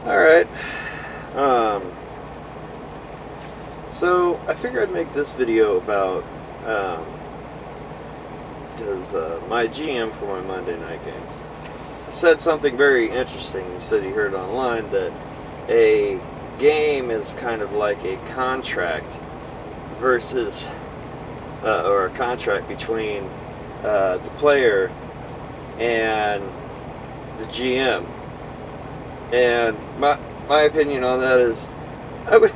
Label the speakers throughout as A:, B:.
A: Alright, so I figured I'd make this video about, because my GM for my Monday night game said something very interesting. He said he heard online that a game is kind of like a contract versus, or a contract between the player and the GM. And my opinion on that is, I would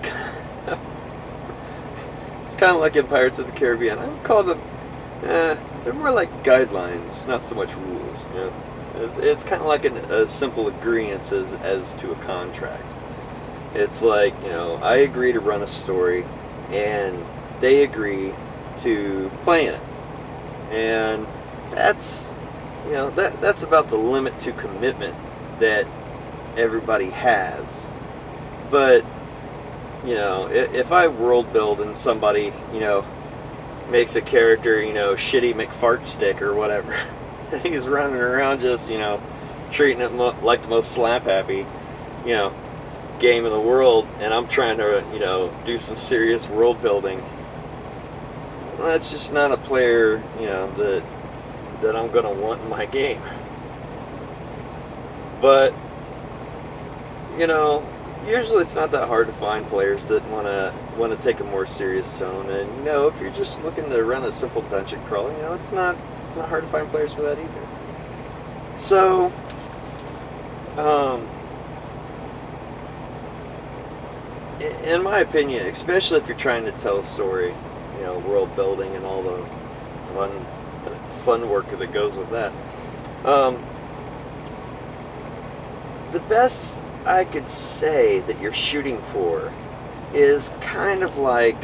A: it's kind of like in Pirates of the Caribbean. I would call them they're more like guidelines, not so much rules. You know, it's kind of like a simple agreement as to a contract. It's like, you know, I agree to run a story, and they agree to play in it, and that's, you know, that's about the limit to commitment that everybody has. But, you know, if I world build and somebody, you know, makes a character, you know, Shitty McFartstick or whatever, and he's running around just, you know, treating it like the most slap happy, you know, game in the world, and I'm trying to, you know, do some serious world building, well, that's just not a player, you know, that I'm gonna want in my game. But, you know, usually it's not that hard to find players that want to take a more serious tone. And, you know, if you're just looking to run a simple dungeon crawl, you know, it's not hard to find players for that either. So, in my opinion, especially if you're trying to tell a story, you know, world building and all the fun work that goes with that, the best I could say that you're shooting for is kind of like,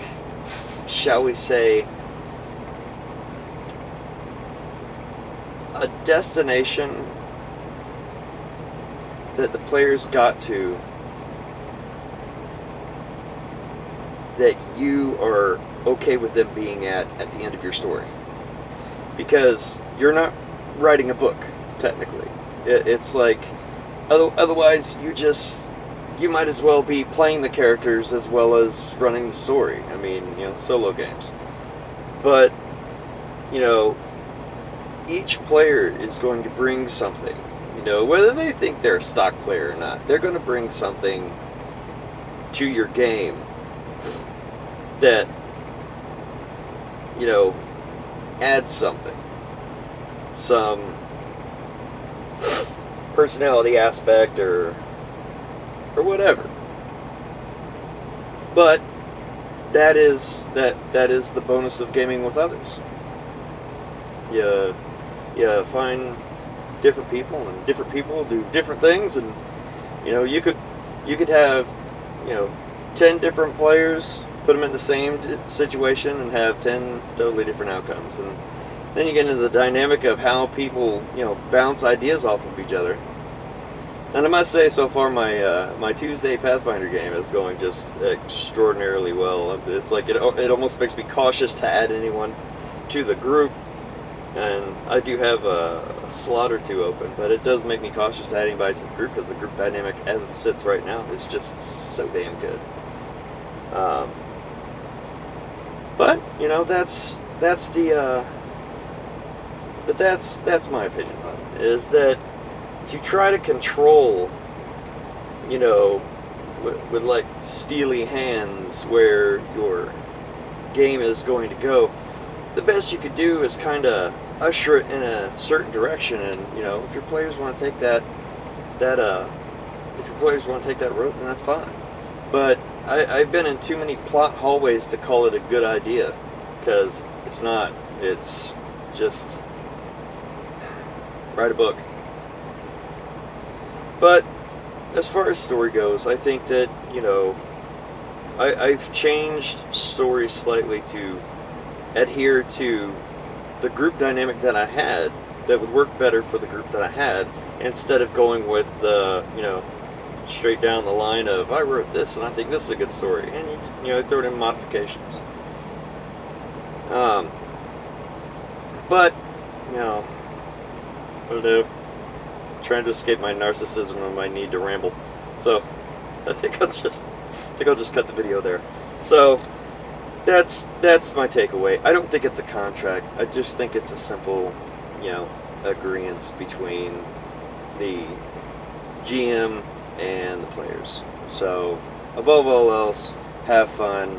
A: shall we say, a destination that the players got to that you are okay with them being at the end of your story. Because you're not writing a book, technically. It's like, otherwise, you might as well be playing the characters as well as running the story. I mean, you know, solo games. But, you know, each player is going to bring something. You know, whether they think they're a stock player or not, they're going to bring something to your game that, you know, adds something. Some personality aspect or whatever. But that is the bonus of gaming with others. You find different people, and different people do different things, and, you know, you could have, you know, 10 different players, put them in the same situation, and have 10 totally different outcomes. And then you get into the dynamic of how people, you know, bounce ideas off of each other. And I must say, so far, my Tuesday Pathfinder game is going just extraordinarily well. It's like it almost makes me cautious to add anyone to the group. And I do have a slot or two open, but it does make me cautious to add anybody to the group, because the group dynamic as it sits right now is just so damn good. But, you know, that's my opinion on it, is that to try to control, you know, with like steely hands where your game is going to go, the best you could do is kind of usher it in a certain direction. And, you know, if your players want to take that road, then that's fine. But I've been in too many plot hallways to call it a good idea, because it's not. It's just write a book. But as far as story goes, I think that, you know, I've changed stories slightly to adhere to the group dynamic that I had that would work better for the group that I had, instead of going with the, you know, straight down the line of, I wrote this and I think this is a good story, and you know, throw it in modifications. But, you know, I don't know, trying to escape my narcissism and my need to ramble. So I think I'll just cut the video there. So that's my takeaway. I don't think it's a contract. I just think it's a simple, agreement between the GM and the players. So above all else, have fun,